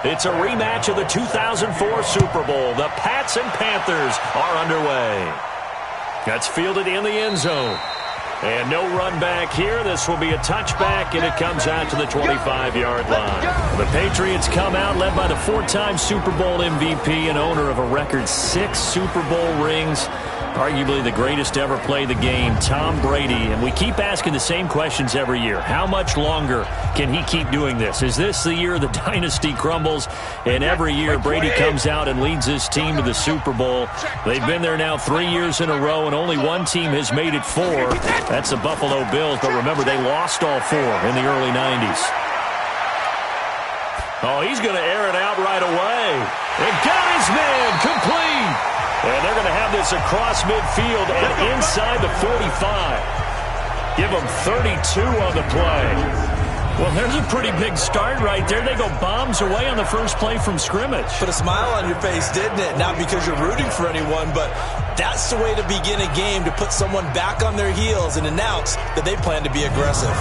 It's a rematch of the 2004 Super Bowl. The Pats and Panthers are underway. That's fielded in the end zone. And no run back here. This will be a touchback, and it comes out to the 25-yard line. The Patriots come out led by the four-time Super Bowl MVP and owner of a record 6 Super Bowl rings. Arguably the greatest to ever play the game, Tom Brady. And we keep asking the same questions every year. How much longer can he keep doing this? Is this the year the dynasty crumbles? And every year Brady comes out and leads his team to the Super Bowl. They've been there now 3 years in a row, and only one team has made it 4. That's the Buffalo Bills. But remember, they lost all 4 in the early 90s. Oh, he's going to air it out right away. And got his man complete. And they're going to have this across midfield and inside the 45. Give them 32 on the play. Well, there's a pretty big start right there. They go bombs away on the first play from scrimmage. Put a smile on your face, didn't it? Not because you're rooting for anyone, but that's the way to begin a game, to put someone back on their heels and announce that they plan to be aggressive.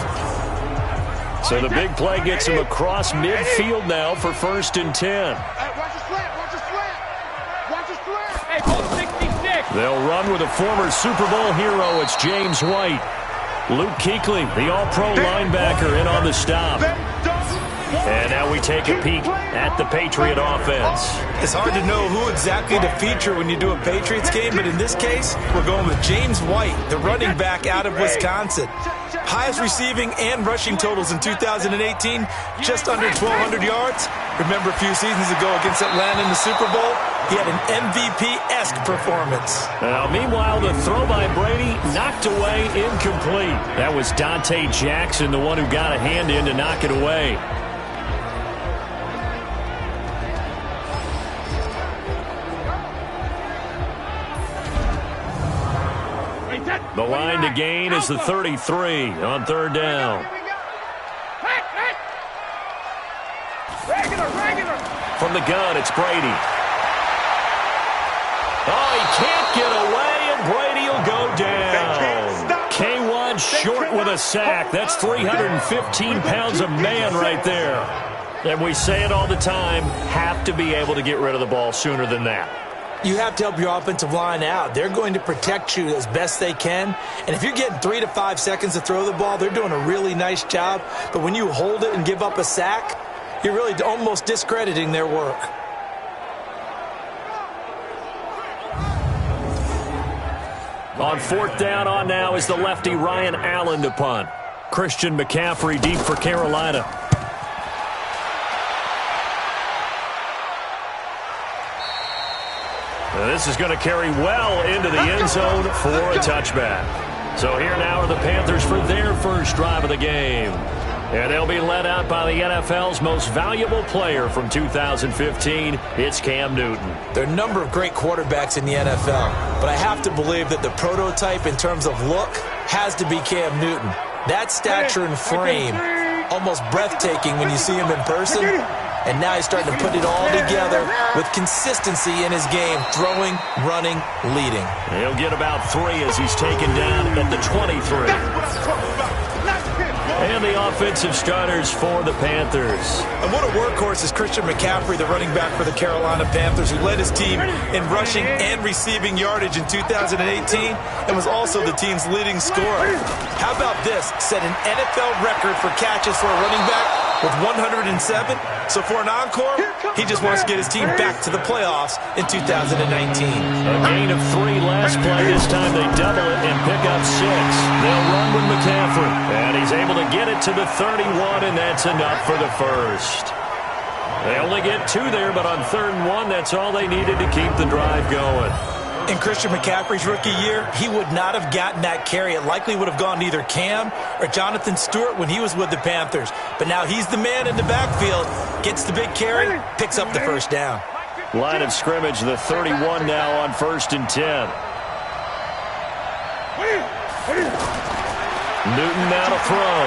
So the big play gets him across midfield now for 1st and 10. They'll run with a former Super Bowl hero. It's James White. Luke Kuechly, the all-pro linebacker, in on the stop. And now we take a peek at the Patriot offense. It's hard to know who exactly to feature when you do a Patriots game, but in this case, we're going with James White, the running back out of Wisconsin. Highest receiving and rushing totals in 2018, just under 1,200 yards. Remember a few seasons ago against Atlanta in the Super Bowl? He had an MVP-esque performance. Now, meanwhile, the throw by Brady knocked away, incomplete. That was Dante Jackson, the one who got a hand in to knock it away. The line to gain is the 33 on 3rd down. From the gun, it's Brady. Oh, he can't get away, and Brady will go down. K1 short with a sack. That's 315 pounds of man right there. And we say it all the time, have to be able to get rid of the ball sooner than that. You have to help your offensive line out. They're going to protect you as best they can. And if you're getting 3 to 5 seconds to throw the ball, they're doing a really nice job. But when you hold it and give up a sack, you're really almost discrediting their work. On 4th down on now is the lefty Ryan Allen to punt. Christian McCaffrey deep for Carolina. Now this is going to carry well into the end zone for a touchback. So here now are the Panthers for their first drive of the game. And they'll be led out by the NFL's most valuable player from 2015. It's Cam Newton. There are a number of great quarterbacks in the NFL, but I have to believe that the prototype in terms of look has to be Cam Newton. That stature and frame, almost breathtaking when you see him in person. And now he's starting to put it all together with consistency in his game, throwing, running, leading. He'll get about 3 as he's taken down at the 23. And the offensive starters for the Panthers. And what a workhorse is Christian McCaffrey, the running back for the Carolina Panthers, who led his team in rushing and receiving yardage in 2018 and was also the team's leading scorer. How about this? Set an NFL record for catches for a running back with 107. So for an encore, he just wants to get his team back to the playoffs in 2019. A gain of 3 last play. This time they double it and pick up 6. They'll run with McCaffrey. And he's able to get it to the 31, and that's enough for the first. They only get 2 there, but on 3rd and 1, that's all they needed to keep the drive going. In Christian McCaffrey's rookie year, he would not have gotten that carry. It likely would have gone to either Cam or Jonathan Stewart when he was with the Panthers. But now he's the man in the backfield, gets the big carry, picks up the first down. Line of scrimmage, the 31 now on 1st and 10. Newton now to throw.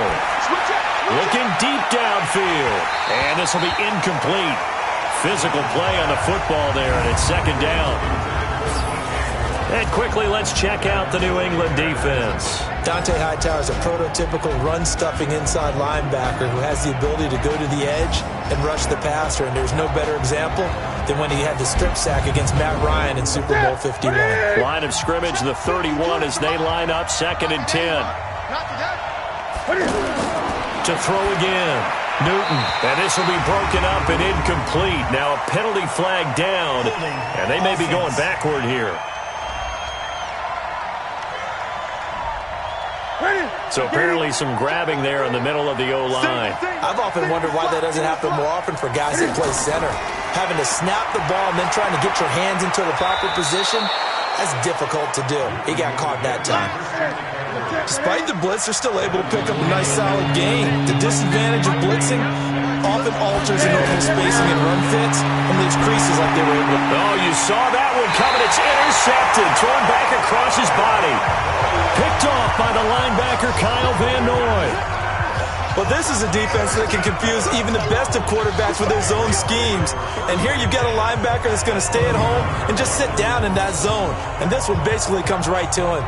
Looking deep downfield. And this will be incomplete. Physical play on the football there, and it's 2nd down. And quickly, let's check out the New England defense. Dante Hightower is a prototypical run-stuffing inside linebacker who has the ability to go to the edge and rush the passer, and there's no better example than when he had the strip sack against Matt Ryan in Super Bowl 51. Line of scrimmage, the 31 as they line up, 2nd and 10. To throw again, Newton. And this will be broken up and incomplete. Now a penalty flag down, and they may be going backward here. So apparently some grabbing there in the middle of the O-line. I've often wondered why that doesn't happen more often for guys that play center. Having to snap the ball and then trying to get your hands into the proper position, that's difficult to do. He got caught that time. Despite the blitz, they're still able to pick up a nice solid gain. The disadvantage of blitzing often alters the normal spacing and run fits and leaves creases like they were able to. Oh, you saw that one coming. It's intercepted. Thrown back across his body. Picked off by the linebacker, Kyle Van Noy. Well, this is a defense that can confuse even the best of quarterbacks with their zone schemes. And here you've got a linebacker that's going to stay at home and just sit down in that zone. And this one basically comes right to him.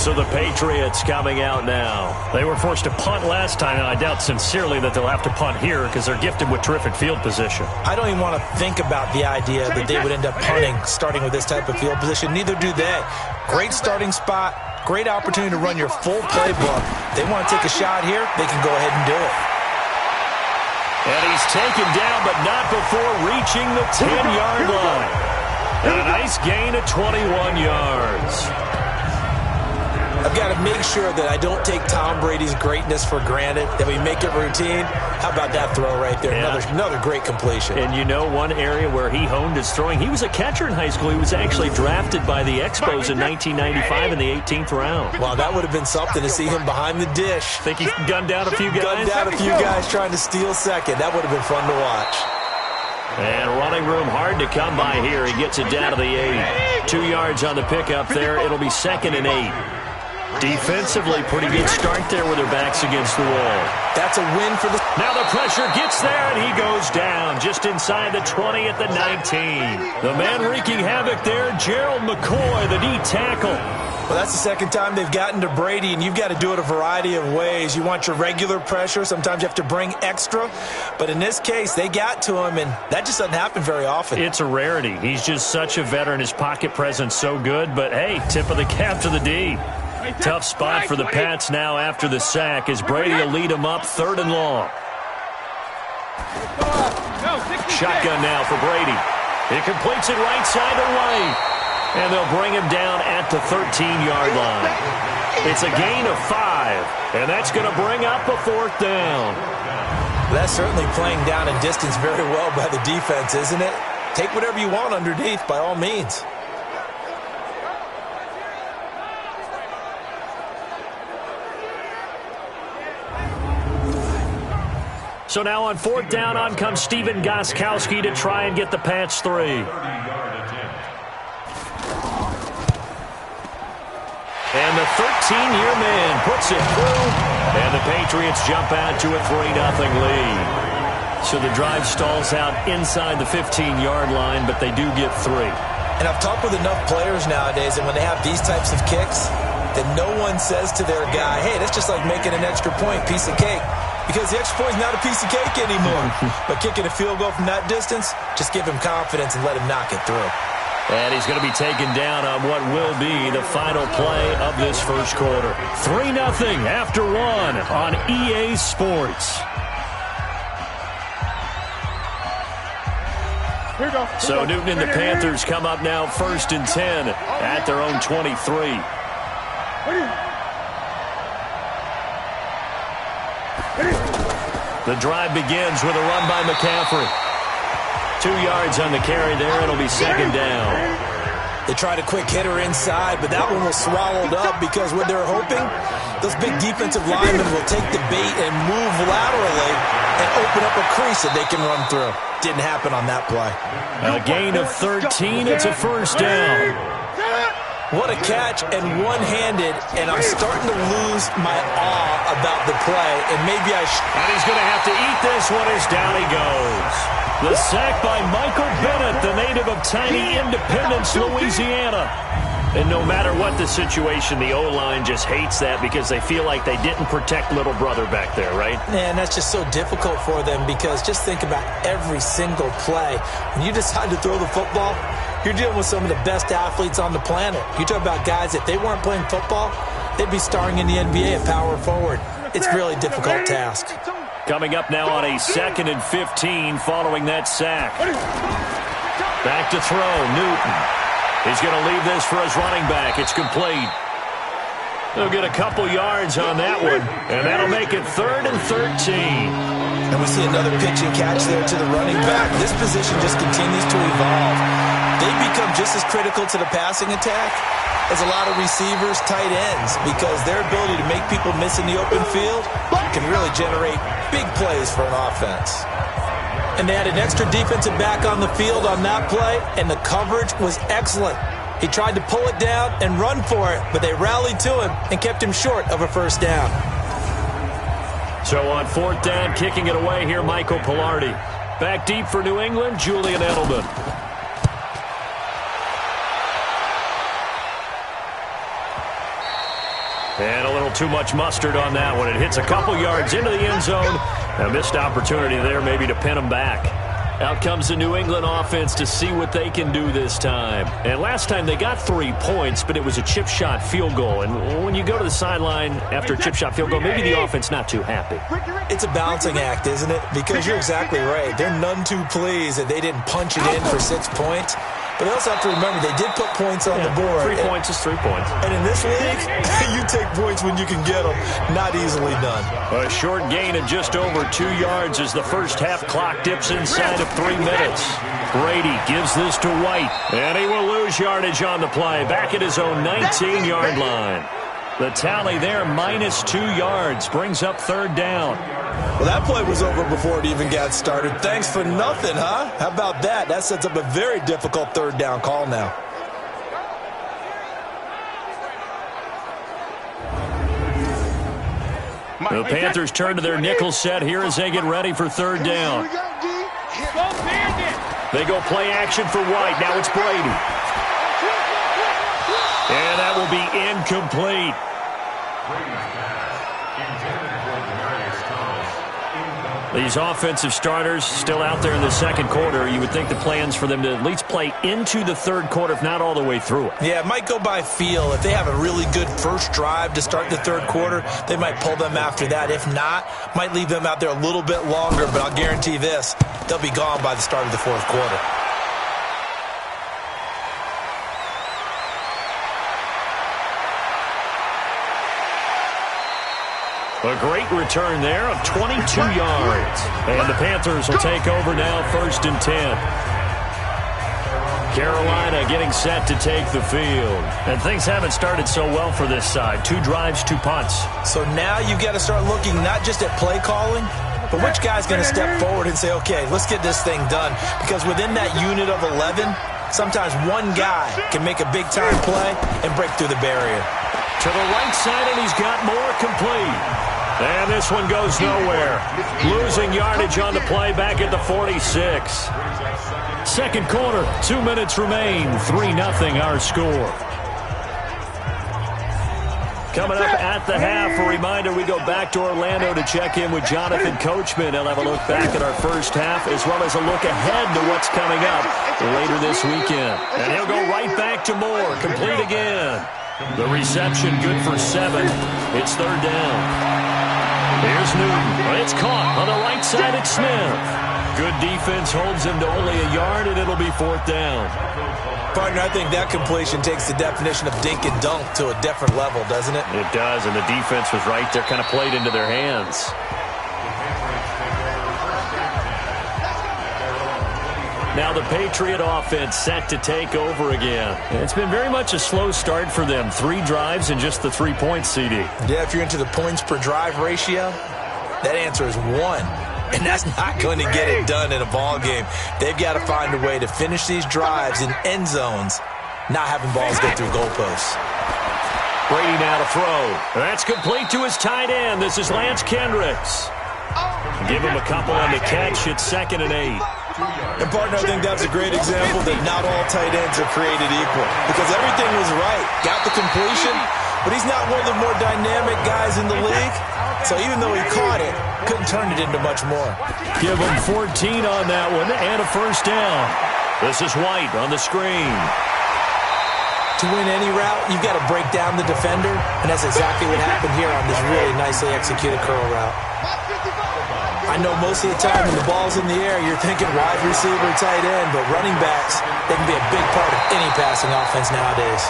So the Patriots coming out now. They were forced to punt last time, and I doubt sincerely that they'll have to punt here because they're gifted with terrific field position. I don't even want to think about the idea that they would end up punting starting with this type of field position. Neither do they. Great starting spot, great opportunity to run your full playbook. They want to take a shot here, they can go ahead and do it. And he's taken down, but not before reaching the 10-yard line. And a nice gain of 21 yards. I've got to make sure that I don't take Tom Brady's greatness for granted, that we make it routine. How about that throw right there? Yeah. Another great completion. And you know one area where he honed his throwing, he was a catcher in high school. He was actually drafted by the Expos in 1995 in the 18th round. Wow, that would have been something to see him behind the dish. Think he gunned down a few guys? Gunned down a few guys trying to steal second. That would have been fun to watch. And running room hard to come by here. He gets it down to the 8. 2 yards on the pickup there. It'll be 2nd and 8. Defensively, pretty good start there with their backs against the wall. That's a win for the... Now the pressure gets there, and he goes down just inside the 20 at the 19. The man wreaking havoc there, Gerald McCoy, the D tackle. Well, that's the second time they've gotten to Brady, and you've got to do it a variety of ways. You want your regular pressure. Sometimes you have to bring extra. But in this case, they got to him, and that just doesn't happen very often. It's a rarity. He's just such a veteran. His pocket presence so good. But, hey, tip of the cap to the D. Tough spot for the Pats now after the sack as Brady will lead them up 3rd and long. Shotgun now for Brady. He completes it right side to right. And they'll bring him down at the 13-yard line. It's a gain of 5, and that's going to bring up a 4th down. That's certainly playing down in distance very well by the defense, isn't it? Take whatever you want underneath by all means. So now on 4th down, on comes Steven Gostkowski to try and get the Pats 3. And the 13-year man puts it through, and the Patriots jump out to a 3-0 lead. So the drive stalls out inside the 15-yard line, but they do get 3. And I've talked with enough players nowadays that when they have these types of kicks, that no one says to their guy, hey, that's just like making an extra point, piece of cake. Because the extra point is not a piece of cake anymore. But kicking a field goal from that distance, just give him confidence and let him knock it through. And he's going to be taken down on what will be the final play of this first quarter. 3-0 after 1 on EA Sports. So Newton and the Panthers come up now 1st and 10 at their own 23. The drive begins with a run by McCaffrey. 2 yards on the carry there. It'll be 2nd down. They tried a quick hitter inside, but that one was swallowed up because what they're hoping, those big defensive linemen will take the bait and move laterally and open up a crease that they can run through. Didn't happen on that play. A gain of 13. It's a 1st down. What a catch, and one-handed, and I'm starting to lose my awe about the play, and maybe I should. And he's going to have to eat this one as down he goes. The sack by Michael Bennett, the native of tiny Independence, Louisiana. And no matter what the situation, the O-line just hates that because they feel like they didn't protect little brother back there, right? Man, that's just so difficult for them because just think about every single play. When you decide to throw the football, you're dealing with some of the best athletes on the planet. You talk about guys, if they weren't playing football, they'd be starring in the NBA at power forward. It's a really difficult task. Coming up now on a 2nd and 15 following that sack. Back to throw, Newton. He's going to leave this for his running back. It's complete. They'll get a couple yards on that one, and that'll make it 3rd and 13. And we see another pitch and catch there to the running back. This position just continues to evolve. They become just as critical to the passing attack as a lot of receivers, tight ends, because their ability to make people miss in the open field can really generate big plays for an offense. And they had an extra defensive back on the field on that play, and the coverage was excellent. He tried to pull it down and run for it, but they rallied to him and kept him short of a first down. So on 4th down, kicking it away here, Michael Pilardi. Back deep for New England, Julian Edelman. And a little too much mustard on that one. It hits a couple yards into the end zone. A missed opportunity there maybe to pin them back. Out comes the New England offense to see what they can do this time. And last time they got 3 points, but it was a chip shot field goal. And when you go to the sideline after a chip shot field goal, maybe the offense not too happy. It's a balancing act, isn't it? Because you're exactly right. They're none too pleased that they didn't punch it in for 6 points. But they also have to remember they did put points on the board. 3 points is 3 points. And in this league, you take points when you can get them. Not easily done. A short gain of just over 2 yards as the first half clock dips inside of 3 minutes. Brady gives this to White. And he will lose yardage on the play. Back at his own 19-yard line. The tally there, -2 yards. Brings up 3rd down. Well, that play was over before it even got started. Thanks for nothing, huh? How about that? That sets up a very difficult 3rd down call now. The Panthers turn to their nickel set here as they get ready for 3rd down. They go play action for White. Now it's Brady. And that will be incomplete. These offensive starters still out there in the 2nd quarter. You would think the plan's for them to at least play into the 3rd quarter, if not all the way through it. Yeah, it might go by feel. If they have a really good first drive to start the 3rd quarter, they might pull them after that. If not, might leave them out there a little bit longer, but I'll guarantee this, they'll be gone by the start of the 4th quarter. A great return there of 22 yards. And the Panthers will take over now, 1st and 10. Carolina getting set to take the field. And things haven't started so well for this side. 2 drives, 2 punts. So now you've got to start looking not just at play calling, but which guy's going to step forward and say, okay, let's get this thing done. Because within that unit of 11, sometimes one guy can make a big-time play and break through the barrier. To the right side, and he's got more complete. And this one goes nowhere. Losing yardage on the play back at the 46. 2nd quarter, 2 minutes remain. 3-0 our score. Coming up at the half, a reminder, we go back to Orlando to check in with Jonathan Coachman. He'll have a look back at our first half as well as a look ahead to what's coming up later this weekend. And he'll go right back to Moore, complete again. The reception good for 7. It's 3rd down. Here's Newton. It's caught on the right side. It's Smith. Good defense holds him to only a yard, and it'll be 4th down. Partner, I think that completion takes the definition of dink and dunk to a different level, doesn't it? It does, and the defense was right there, kind of played into their hands. Now the Patriot offense set to take over again. It's been very much a slow start for them. 3 drives and just the 3-point CD. Yeah, if you're into the points per drive ratio, that answer is 1. And that's not going to get it done in a ball game. They've got to find a way to finish these drives in end zones not having balls get through goalposts. Brady now to throw. That's complete to his tight end. This is Lance Kendricks. Give him a couple on the catch. It's 2nd and 8. And, partner, I think that's a great example that not all tight ends are created equal. Because everything was right. Got the completion, but he's not one of the more dynamic guys in the league. So even though he caught it, couldn't turn it into much more. Give him 14 on that one and a first down. This is White on the screen. To win any route, you've got to break down the defender, and that's exactly what happened here on this really nicely executed curl route. I know most of the time when the ball's in the air, you're thinking wide receiver, tight end, but running backs, they can be a big part of any passing offense nowadays.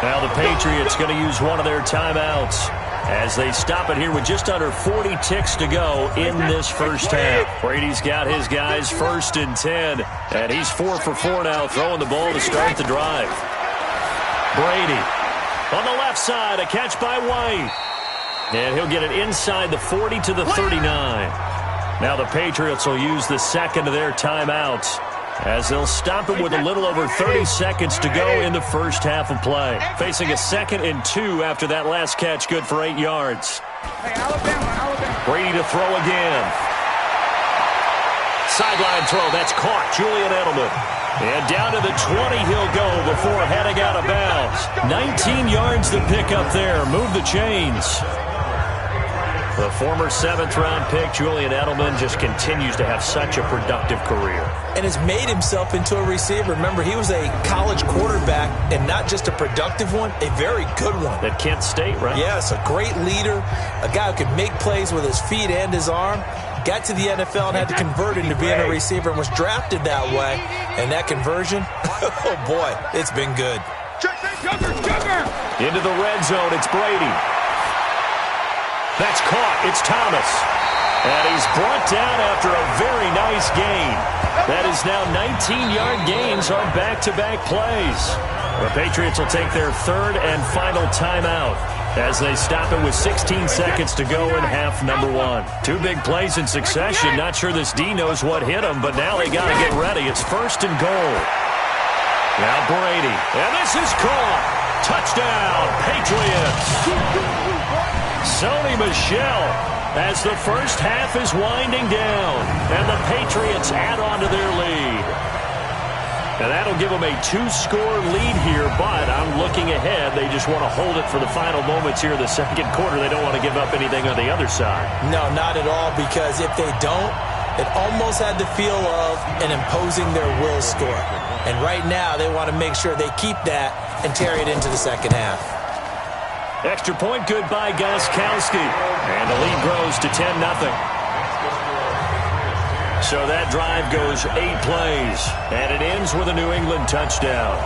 Now the Patriots going to use one of their timeouts as they stop it here with just under 40 ticks to go in this first half. Brady's got his guys 1st and 10, and he's 4 for 4 now, throwing the ball to start the drive. Brady on the left side, a catch by White. And he'll get it inside the 40 to the 39. Now the Patriots will use the second of their timeouts as they'll stop it with a little over 30 seconds to go in the first half of play. Facing a 2nd and 2 after that last catch, good for 8 yards. Brady to throw again. Sideline throw, that's caught. Julian Edelman. And down to the 20 he'll go before heading out of bounds. 19 yards to pick up there. Move the chains. The former 7th-round pick, Julian Edelman, just continues to have such a productive career. And has made himself into a receiver. Remember, he was a college quarterback, and not just a productive one, a very good one. At Kent State, right? Yes, a great leader, a guy who could make plays with his feet and his arm. Got to the NFL and had to convert into being a receiver and was drafted that way. And that conversion, oh boy, it's been good. Into the red zone, it's Brady. That's caught. It's Thomas. And he's brought down after a very nice gain. That is now 19-yard gains on back-to-back plays. The Patriots will take their 3rd and final timeout as they stop it with 16 seconds to go in half number 1. 2 big plays in succession. Not sure this D knows what hit him, but now they got to get ready. It's 1st and goal. Now Brady. And this is caught. Touchdown, Patriots. Sonny Michel as the first half is winding down, and the Patriots add on to their lead. And that'll give them a 2-score lead here, but I'm looking ahead. They just want to hold it for the final moments here in the second quarter. They don't want to give up anything on the other side. No, not at all, because if they don't, it almost had the feel of an imposing their will score. And right now, they want to make sure they keep that and carry it into the second half. Extra point good by Gostkowski. And the lead grows to 10-0. So that drive goes 8 plays. And it ends with a New England touchdown.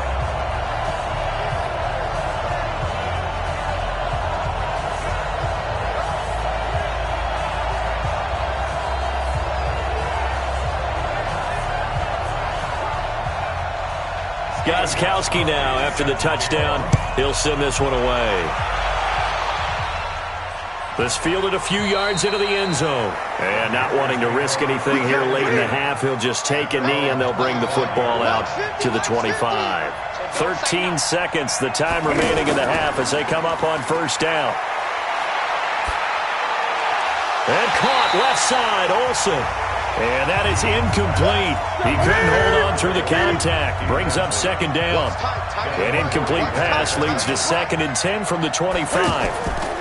Gostkowski now after the touchdown. He'll send this one away. This fielded a few yards into the end zone. And not wanting to risk anything here late in the half, he'll just take a knee and they'll bring the football out to the 25. 13 seconds, the time remaining in the half as they come up on first down. And caught left side, Olsen. And that is incomplete. He couldn't hold on through the contact. Brings up second down. An incomplete pass leads to 2nd and 10 from the 25.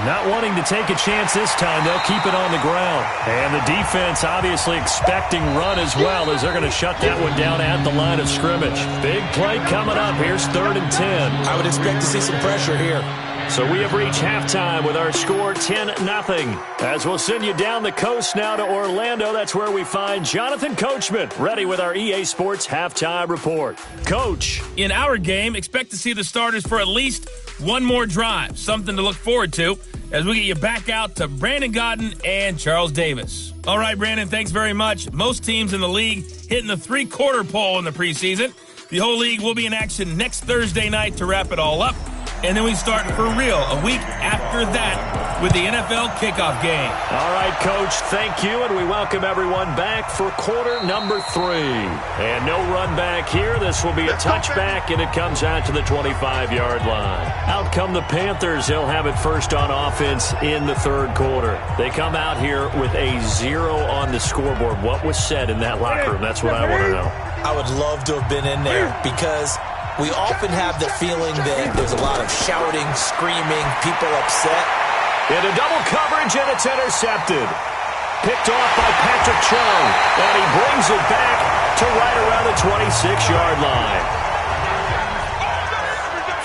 Not wanting to take a chance this time, they'll keep it on the ground. And the defense obviously expecting run as well, as they're going to shut that one down at the line of scrimmage. Big play coming up. Here's 3rd and 10. I would expect to see some pressure here. So we have reached halftime with our score 10-0. As we'll send you down the coast now to Orlando, that's where we find Jonathan Coachman, ready with our EA Sports Halftime Report. Coach. In our game, expect to see the starters for at least one more drive, something to look forward to as we get you back out to Brandon Godden and Charles Davis. All right, Brandon, thanks very much. Most teams in the league hitting the three-quarter pole in the preseason. The whole league will be in action next Thursday night to wrap it all up. and then we start for real a week after that with the NFL kickoff game. All right, Coach, thank you, and we welcome everyone back for quarter number 3. And no run back here. This will be a touchback, and it comes out to the 25-yard line. Out come the Panthers. They'll have it first on offense in the third quarter. They come out here with a 0 on the scoreboard. What was said in that locker room? That's what I want to know. I would love to have been in there because we often have the feeling that there's a lot of shouting, screaming, people upset. Into double coverage, and it's intercepted. Picked off by Patrick Chung, and he brings it back to right around the 26-yard line.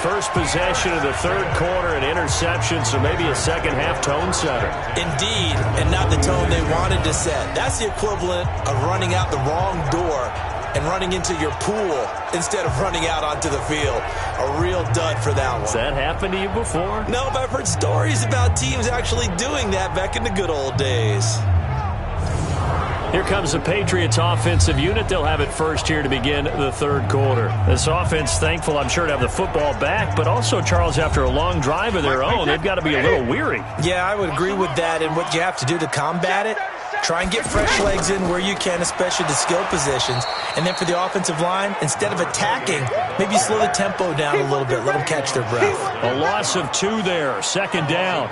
First possession of the third quarter, an interception, so maybe a second-half tone setter. Indeed, and not the tone they wanted to set. That's the equivalent of running out the wrong door and running into your pool instead of running out onto the field. A real dud for that one. Has that happened to you before? No, but I've heard stories about teams actually doing that back in the good old days. Here comes the Patriots offensive unit. They'll have it first here to begin the third quarter. This offense, thankful, I'm sure, to have the football back, but also, Charles, after a long drive of their own, they've got to be a little weary. Yeah, I would agree with that, and what you have to do to combat it, try and get fresh legs in where you can, especially the skill positions. And then for the offensive line, instead of attacking, maybe slow the tempo down a little bit. Let them catch their breath. A loss of 2 there, second down.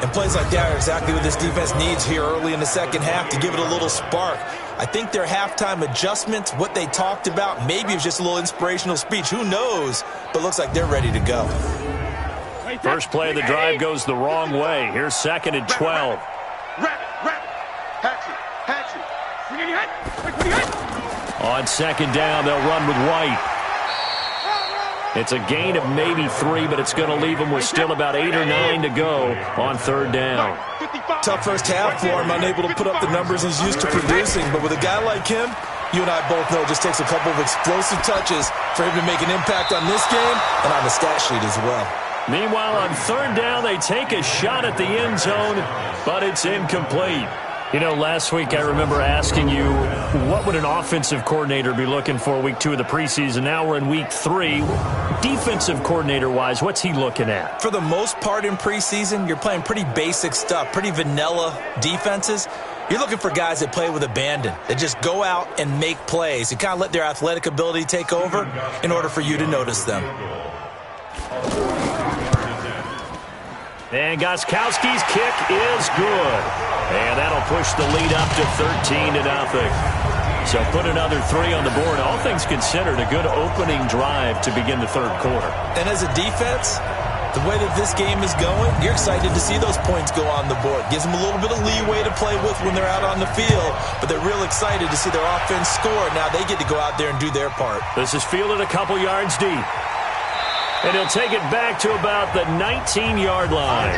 And plays like that are exactly what this defense needs here early in the second half to give it a little spark. I think their halftime adjustments, what they talked about, maybe it was just a little inspirational speech. Who knows? But looks like they're ready to go. First play of the drive goes the wrong way. Here's second and 12. On second down, they'll run with White. It's a gain of maybe 3, but it's going to leave them with still about 8 or 9 to go on third down. Tough first half for him, unable to put up the numbers he's used to producing. But with a guy like him, you and I both know it just takes a couple of explosive touches for him to make an impact on this game and on the stat sheet as well. Meanwhile, on third down, they take a shot at the end zone, but it's incomplete. You know, last week I remember asking you, what would an offensive coordinator be looking for week 2 of the preseason? Now we're in week 3. Defensive coordinator-wise, what's he looking at? For the most part in preseason, you're playing pretty basic stuff, pretty vanilla defenses. You're looking for guys that play with abandon, that just go out and make plays. You kind of let their athletic ability take over in order for you to notice them. And Gostkowski's kick is good. And that'll push the lead up to 13-0. So put another 3 on the board. All things considered, a good opening drive to begin the third quarter. And as a defense, the way that this game is going, you're excited to see those points go on the board. Gives them a little bit of leeway to play with when they're out on the field, but they're real excited to see their offense score. Now they get to go out there and do their part. This is fielded a couple yards deep. And he'll take it back to about the 19-yard line.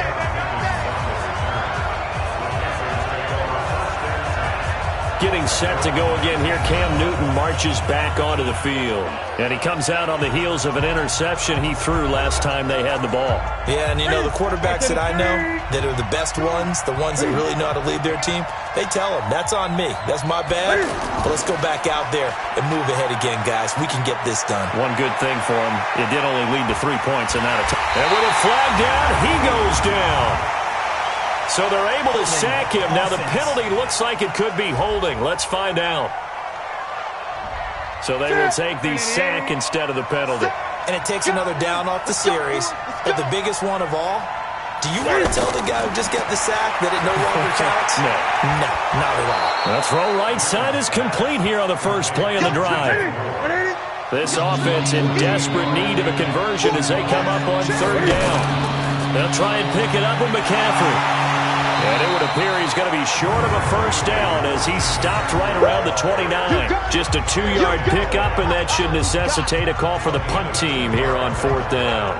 Getting set to go again here. Cam Newton marches back onto the field. And he comes out on the heels of an interception he threw last time they had the ball. Yeah, and you know, the quarterbacks that I know that are the best ones, the ones that really know how to lead their team, they tell them, that's on me. That's my bad. But let's go back out there and move ahead again, guys. We can get this done. One good thing for him, it did only lead to 3 points in that attack. And with a flag down, he goes down. So they're able to sack him. Now the penalty looks like it could be holding. Let's find out. So they will take the sack instead of the penalty. And it takes another down off the series. But the biggest one of all, do you want to tell the guy who just got the sack that it no longer counts? No. No, not at all. The throw right side is complete here on the first play of the drive. This offense in desperate need of a conversion as they come up on third down. They'll try and pick it up with McCaffrey. And it would appear he's going to be short of a first down as he stopped right around the 29. Just a 2-yard pickup, and that should necessitate a call for the punt team here on fourth down.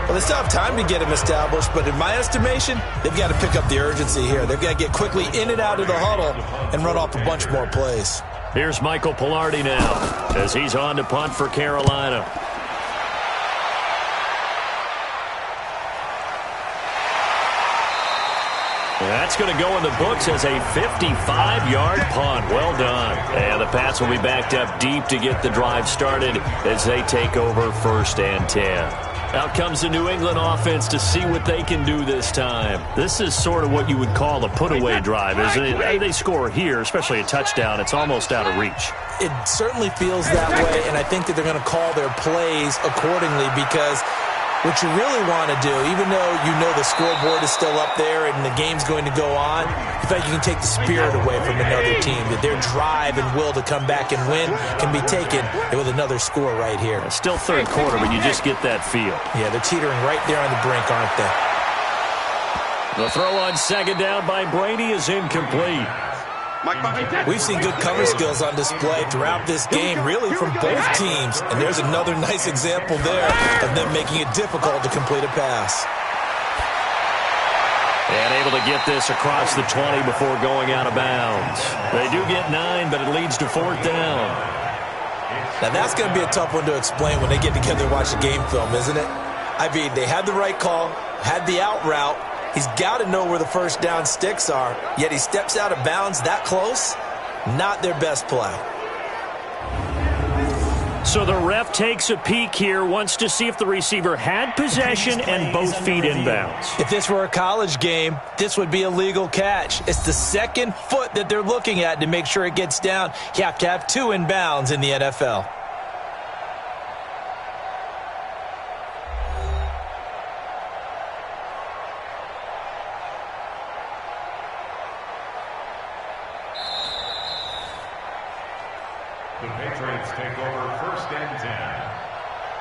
Well, they still have time to get him established, but in my estimation, they've got to pick up the urgency here. They've got to get quickly in and out of the huddle and run off a bunch more plays. Here's Michael Pilardi now as he's on to punt for Carolina. That's going to go in the books as a 55-yard punt. Well done. And the Pats will be backed up deep to get the drive started as they take over 1st and 10. Out comes the New England offense to see what they can do this time. This is sort of what you would call a put-away drive, isn't it? They score here, especially a touchdown. It's almost out of reach. It certainly feels that way, and I think that they're going to call their plays accordingly because what you really want to do, even though you know the scoreboard is still up there and the game's going to go on, you feel like you can take the spirit away from another team, that their drive and will to come back and win can be taken with another score right here. Still third quarter, but you just get that feel. Yeah, they're teetering right there on the brink, aren't they? The throw on second down by Brady is incomplete. We've seen good cover skills on display throughout this game, really from both teams. And there's another nice example there of them making it difficult to complete a pass. And able to get this across the 20 before going out of bounds. They do get 9, but it leads to fourth down. Now that's going to be a tough one to explain when they get together and watch the game film, isn't it? I mean, they had the right call, had the out route. He's got to know where the first down sticks are, yet he steps out of bounds that close. Not their best play. So the ref takes a peek here, wants to see if the receiver had possession and both feet inbounds. If this were a college game, this would be a legal catch. It's the second foot that they're looking at to make sure it gets down. You have to have 2 inbounds in the NFL. The Patriots take over first and 10.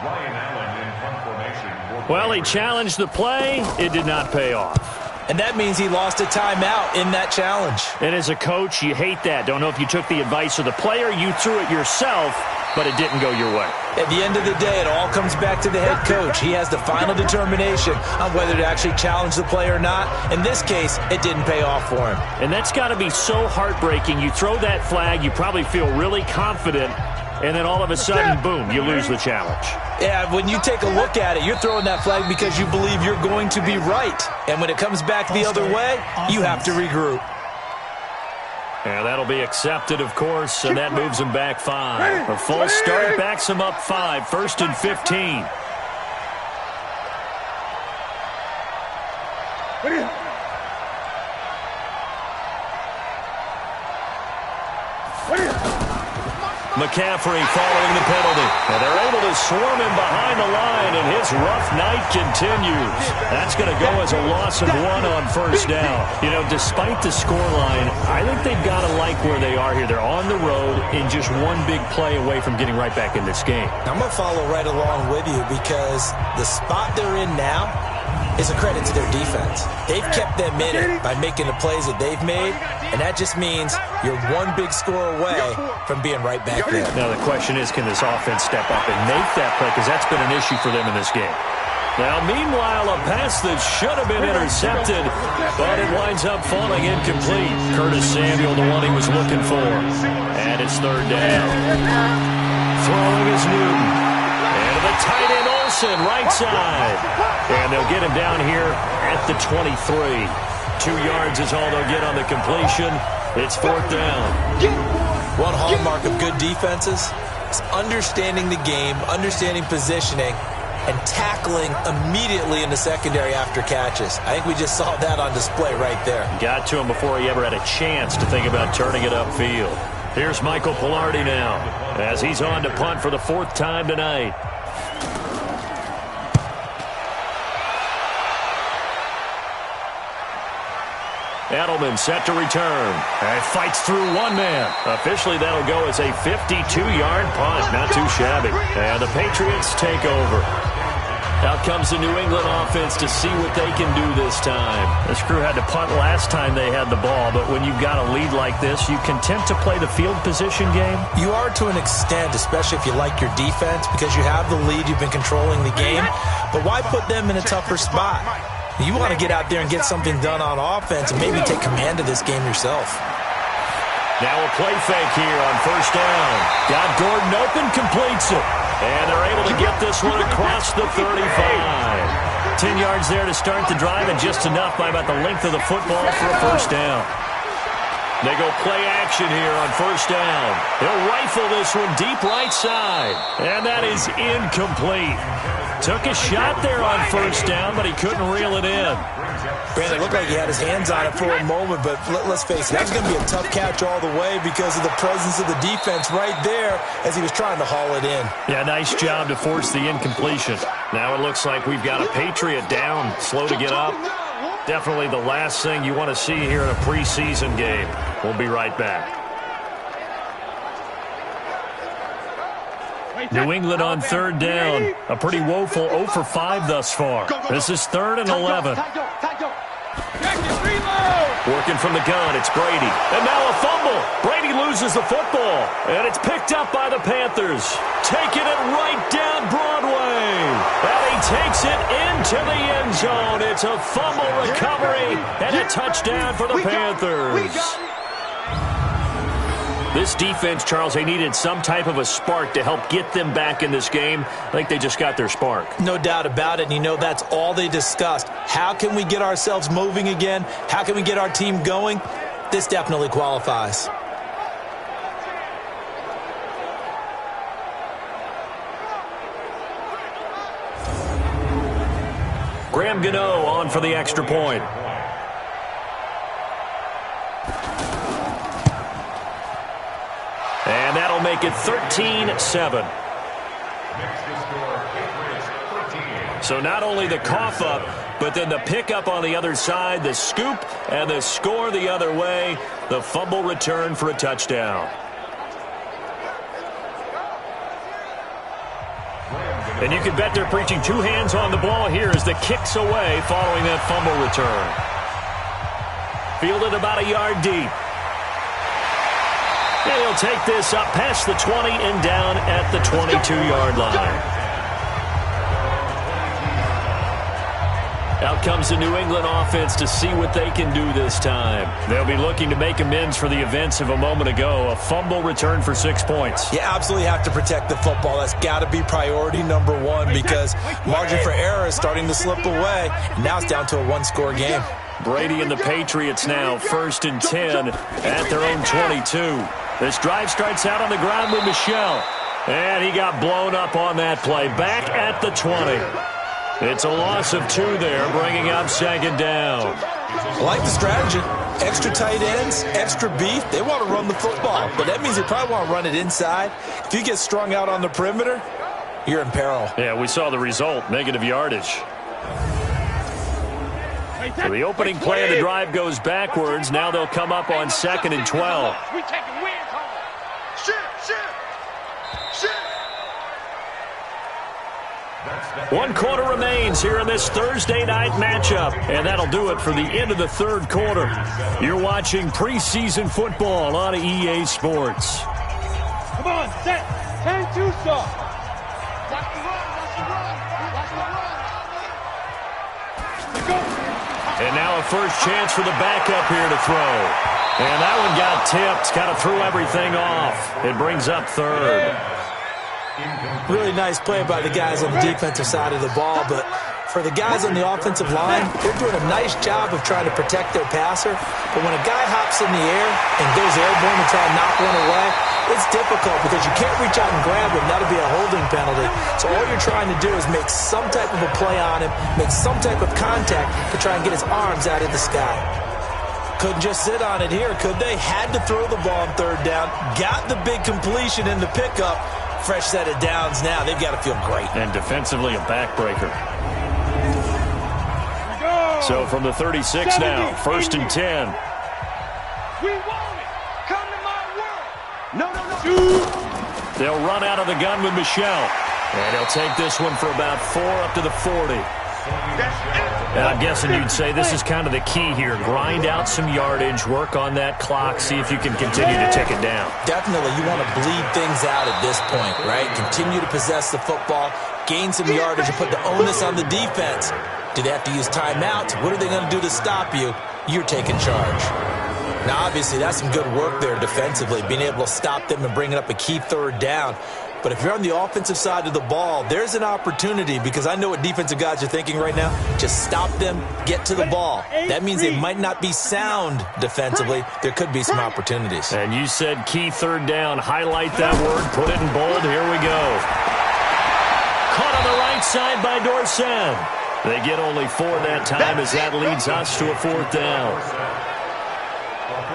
Ryan Allen in front formation. Well, he challenged the play. It did not pay off. And that means he lost a timeout in that challenge. And as a coach, you hate that. Don't know if you took the advice of the player, you threw it yourself, but it didn't go your way. At the end of the day, it all comes back to the head coach. He has the final determination on whether to actually challenge the play or not. In this case, it didn't pay off for him. And that's got to be so heartbreaking. You throw that flag, you probably feel really confident, and then all of a sudden, boom, you lose the challenge. Yeah, when you take a look at it, you're throwing that flag because you believe you're going to be right. And when it comes back the other way, you have to regroup. And that'll be accepted, of course, and that moves them back 5. A false start backs them up 5, first and 15. McCaffrey following the penalty. And they're able to swarm him behind the line, and his rough night continues. That's going to go as a loss of 1 on first down. You know, despite the scoreline, I think they've got to like where they are here. They're on the road in just one big play away from getting right back in this game. I'm going to follow right along with you because the spot they're in now is a credit to their defense. They've kept them in it by making the plays that they've made, and that just means you're one big score away from being right back there. Now the question is, can this offense step up and make that play? Because that's been an issue for them in this game. Now, meanwhile, a pass that should have been intercepted, but it winds up falling incomplete. Curtis Samuel, the one he was looking for. And it's third down. Throwing is Newton. And the tight end Olsen, right side. And they'll get him down here at the 23. 2 yards is all they'll get on the completion. It's fourth down. One hallmark of good defenses is understanding the game, understanding positioning, and tackling immediately in the secondary after catches. I think we just saw that on display right there. Got to him before he ever had a chance to think about turning it upfield. Here's Michael Pilardi now as he's on to punt for the 4th time tonight. Edelman set to return. And fights through one man. Officially, that'll go as a 52-yard punt. Not too shabby. And the Patriots take over. Out comes the New England offense to see what they can do this time. This crew had to punt last time they had the ball, but when you've got a lead like this, you content to play the field position game? You are to an extent, especially if you like your defense, because you have the lead, you've been controlling the game. But why put them in a tougher spot? You want to get out there and get something done on offense and maybe take command of this game yourself. Now a play fake here on first down. Got Gordon open, completes it. And they're able to get this one across the 35. 10 yards there to start the drive, and just enough by about the length of the football for a first down. They go play action here on first down. They'll rifle this one deep right side. And that is incomplete. Took a shot there on first down, but he couldn't reel it in. Brandon, it looked like he had his hands on it for a moment, but let's face it, that was going to be a tough catch all the way because of the presence of the defense right there as he was trying to haul it in. Yeah, nice job to force the incompletion. Now it looks like we've got a Patriot down, slow to get up. Definitely the last thing you want to see here in a preseason game. We'll be right back. New England on third down. A pretty woeful 0 for 5 thus far. This is 3rd and 11. Working from the gun, it's Brady. And now a fumble. Brady loses the football. And it's picked up by the Panthers. Taking it right down Broadway. And he takes it into the end zone. It's a fumble recovery and a touchdown for the Panthers. This defense, Charles, they needed some type of a spark to help get them back in this game. I think they just got their spark. No doubt about it. And, you know, that's all they discussed. How can we get ourselves moving again? How can we get our team going? This definitely qualifies. Graham Gano on for the extra point. And that'll make it 13-7. So not only the cough up, but then the pickup on the other side, the scoop, and the score the other way. The fumble return for a touchdown. And you can bet they're preaching 2 hands on the ball here as the kick's away following that fumble return. Fielded about a yard deep. And he'll take this up past the 20 and down at the 22-yard line. Out comes the New England offense to see what they can do this time. They'll be looking to make amends for the events of a moment ago. A fumble return for 6 points. You absolutely have to protect the football. That's got to be priority number 1 because margin for error is starting to slip away. Now it's down to a 1-score game. Brady and the Patriots now 1st and 10 at their own 22. This drive starts out on the ground with Michel. And he got blown up on that play. Back at the 20. It's a loss of 2 there, bringing up 2nd down. I like the strategy. Extra tight ends, extra beef. They want to run the football, but that means they probably want to run it inside. If you get strung out on the perimeter, you're in peril. Yeah, we saw the result, negative yardage. So the opening play of the drive goes backwards. Now they'll come up on 2nd and 12. One quarter remains here in this Thursday night matchup, and that'll do it for the end of the 3rd quarter. You're watching preseason football on EA Sports. Come on, set, 10-2 stop. Watch the run, And now a first chance for the backup here to throw. And that one got tipped, kind of threw everything off. It brings up 3rd. Really nice play by the guys on the defensive side of the ball, but for the guys on the offensive line, they're doing a nice job of trying to protect their passer. But when a guy hops in the air and goes airborne and try to knock one away, it's difficult because you can't reach out and grab him. That'll be a holding penalty. So all you're trying to do is make some type of a play on him, make some type of contact to try and get his arms out of the sky. Couldn't just sit on it here, could they? Had to throw the ball on 3rd down, got the big completion in the pickup. Fresh set of downs now. They've got to feel great. And defensively, a backbreaker. So from the 36 now, 1st and 10. We want it. Come to my world. No. They'll run out of the gun with Michel. And he'll take this one for about 4 up to the 40. And I'm guessing you'd say this is kind of the key here. Grind out some yardage, work on that clock, see if you can continue to tick it down. Definitely, you want to bleed things out at this point, right? Continue to possess the football, gain some yardage, and put the onus on the defense. Do they have to use timeouts? What are they going to do to stop you? You're taking charge. Now, obviously, that's some good work there defensively, being able to stop them and bringing up a key 3rd down. But if you're on the offensive side of the ball, there's an opportunity because I know what defensive guys are thinking right now. Just stop them, get to the ball. That means they might not be sound defensively. There could be some opportunities. And you said key 3rd down. Highlight that word, put it in bold. Here we go. Caught on the right side by Dorsett. They get only 4 that time as that leads us to a 4th down.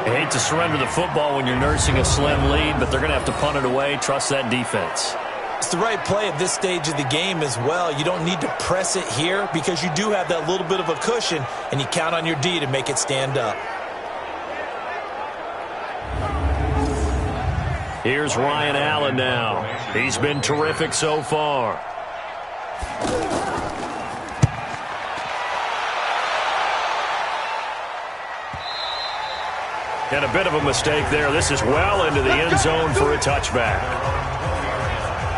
I hate to surrender the football when you're nursing a slim lead, but they're going to have to punt it away. Trust that defense. It's the right play at this stage of the game as well. You don't need to press it here because you do have that little bit of a cushion, and you count on your D to make it stand up. Here's Ryan Allen now. He's been terrific so far. And a bit of a mistake there. This is well into the end zone for a touchback.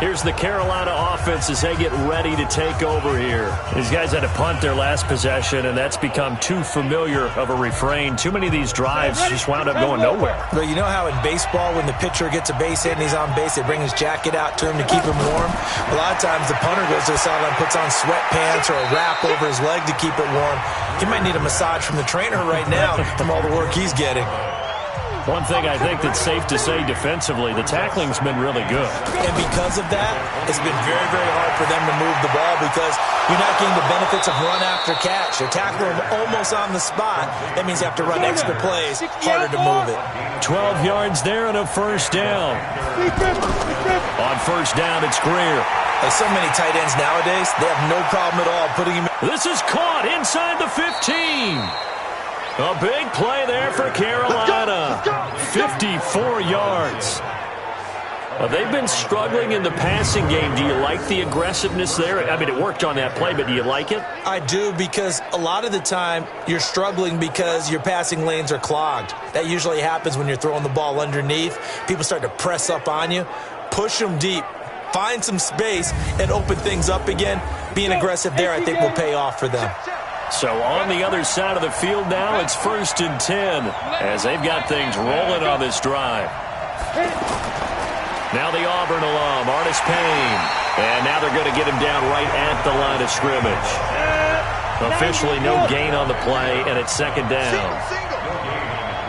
Here's the Carolina offense as they get ready to take over here. These guys had to punt their last possession, and that's become too familiar of a refrain. Too many of these drives just wound up going nowhere. But you know how in baseball, when the pitcher gets a base hit and he's on base, they bring his jacket out to him to keep him warm? A lot of times the punter goes to the sideline, puts on sweatpants or a wrap over his leg to keep it warm. He might need a massage from the trainer right now from all the work he's getting. One thing I think that's safe to say defensively, the tackling's been really good. And because of that, it's been very, very hard for them to move the ball because you're not getting the benefits of run after catch. You're tackling them almost on the spot. That means you have to run extra plays, harder to move it. 12 yards there and a 1st down. On 1st down, it's Greer. Like so many tight ends nowadays, they have no problem at all putting him in. This is caught inside the 15. A big play there for Carolina. 54 yards. Well, they've been struggling in the passing game. Do you like the aggressiveness there? I mean, it worked on that play, but do you like it? I do, because a lot of the time you're struggling because your passing lanes are clogged. That usually happens when you're throwing the ball underneath. People start to press up on you. Push them deep. Find some space and open things up again. Being aggressive there, I think, will pay off for them. So on the other side of the field now, it's 1st and 10 as they've got things rolling on this drive. Now the Auburn alum, Artis Payne. And now they're going to get him down right at the line of scrimmage. Officially no gain on the play, and it's 2nd down.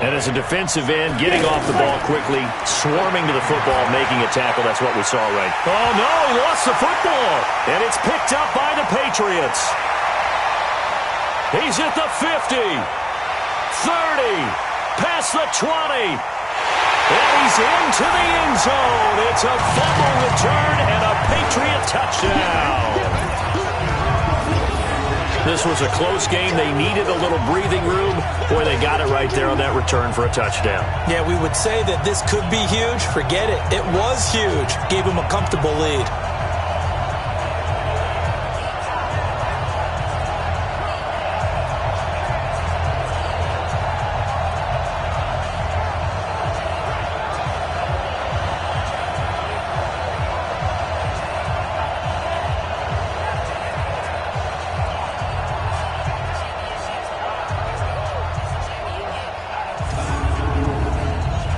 And as a defensive end, getting off the ball quickly, swarming to the football, making a tackle. That's what we saw right. Oh, no, he lost the football. And it's picked up by the Patriots. He's at the 50, 30, past the 20, and he's into the end zone. It's a fumble return and a Patriot touchdown. This was a close game. They needed a little breathing room. Boy, they got it right there on that return for a touchdown. Yeah, we would say that this could be huge. Forget it. It was huge. Gave him a comfortable lead.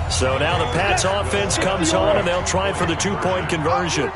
So now the Pats offense comes on, and they'll try for the 2-point conversion.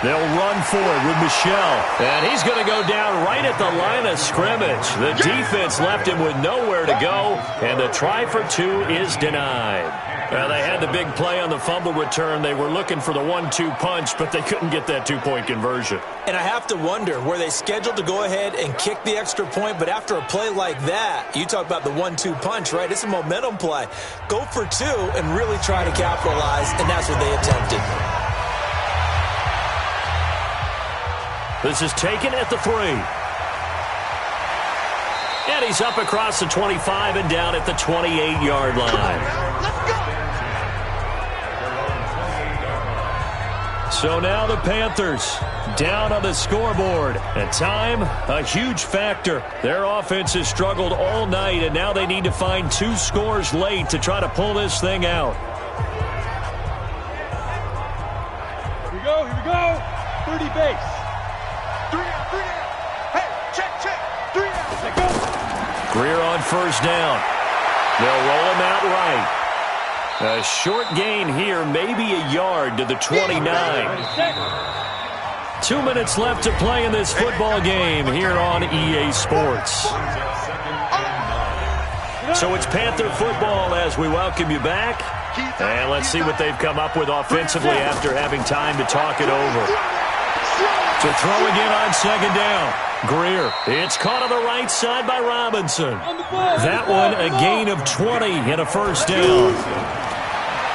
They'll run for it with Michel. And he's going to go down right at the line of scrimmage. The defense left him with nowhere to go, and the try for 2 is denied. Well, they had the big play on the fumble return. They were looking for the 1-2 punch, but they couldn't get that 2-point conversion. And I have to wonder, were they scheduled to go ahead and kick the extra point? But after a play like that, you talk about the 1-2 punch, right? It's a momentum play. Go for 2 and really try to capitalize, and that's what they attempted. This is taken at the 3. And he's up across the 25 and down at the 28-yard line. So now the Panthers down on the scoreboard. And time, a huge factor. Their offense has struggled all night, and now they need to find 2 scores late to try to pull this thing out. Here we go, 30 base. 3 out. Hey, check. 3 out. Let go. Greer on 1st down. They'll roll him out right. A short gain here, maybe a yard to the 29. 2 minutes left to play in this football game here on EA Sports. So it's Panther football as we welcome you back. And let's see what they've come up with offensively after having time to talk it over. To throw again on second down. Greer. It's caught on the right side by Robinson. That one a gain of 20 and a first down.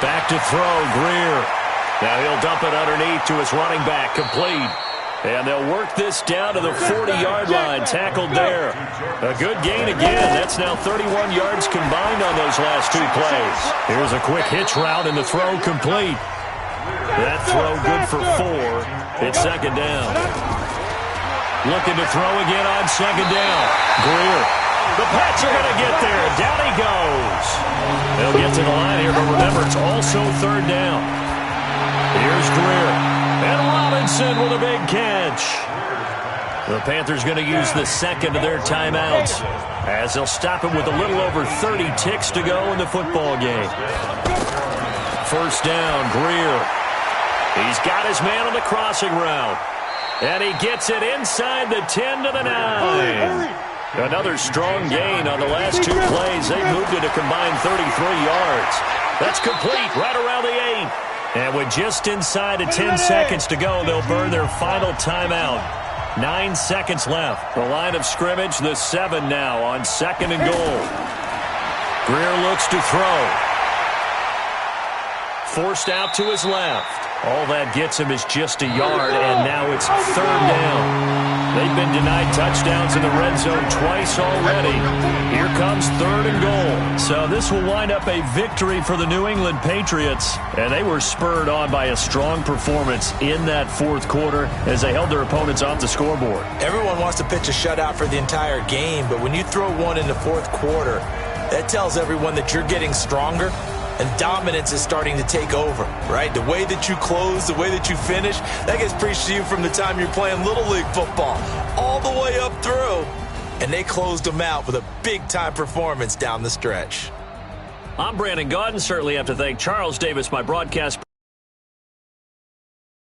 Back to throw, Greer. Now he'll dump it underneath to his running back, complete. And they'll work this down to the 40-yard line, tackled there. A good gain again. That's now 31 yards combined on those last two plays. Here's a quick hitch route and the throw complete. That throw good for 4. It's second down. Looking to throw again on second down. Greer. The Pats are going to get there. Down he goes. They'll get to the line here, but remember, it's also third down. Here's Greer. And Robinson with a big catch. The Panthers going to use the second of their timeouts as they'll stop it with a little over 30 ticks to go in the football game. First down, Greer. He's got his man on the crossing route. And he gets it inside the 10 to the 9. Another strong gain on the last two plays. They moved it a combined 33 yards. That's complete right around the 8. And with just inside of 10 seconds to go, they'll burn their final timeout. 9 seconds left. The line of scrimmage, the 7 now on second and goal. Greer looks to throw. Forced out to his left. All that gets him is just a yard, and now it's third down. They've been denied touchdowns in the red zone twice already. Here comes third and goal. So this will wind up a victory for the New England Patriots, and they were spurred on by a strong performance in that fourth quarter as they held their opponents off the scoreboard. Everyone wants to pitch a shutout for the entire game, but when you throw one in the fourth quarter, that tells everyone that you're getting stronger. And dominance is starting to take over, right? The way that you close, the way that you finish, that gets preached to you from the time you're playing Little League football all the way up through. And they closed them out with a big-time performance down the stretch. I'm Brandon Gaudin. Certainly have to thank Charles Davis, my broadcast